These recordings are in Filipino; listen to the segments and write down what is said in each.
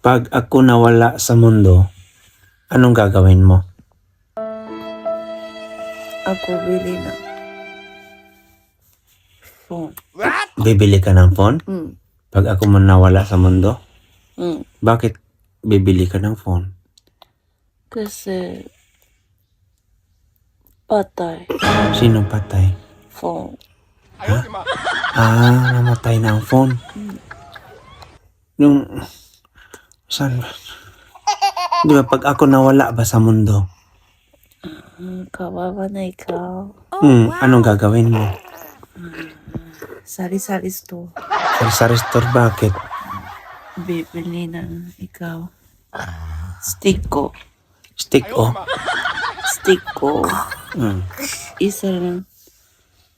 Pag ako nawala sa mundo, anong gagawin mo? Ako bili ng phone. Bibili ka ng phone? Mm. Pag ako man nawala sa mundo? Mm. Bakit bibili ka ng phone? Kasi patay. Sino patay? Phone. Namatay na ang phone. Yung, saan ba? Di ba pag ako nawala ba sa mundo? Kawawa na ikaw. Anong gagawin mo? Sari-sari store. Sa restore, bakit? Bibili ng ikaw. Stick ko. Stick o? Stick ko. Mm. Isa lang.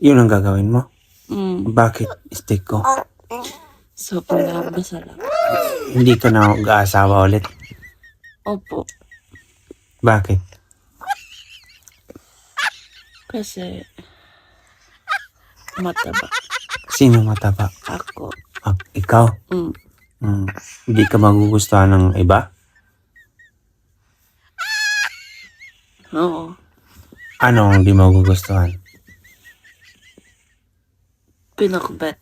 Yun ang gagawin mo? Mm. Bakit stick ko? So, pala masarap. Hindi ka na mag-aasawa ulit? Opo. Bakit? Kasi mataba. Sino mataba? Ako. Ikaw? Hindi ka magugustuhan ng iba? Oo. Anong hindi magugustuhan? Pinakbet.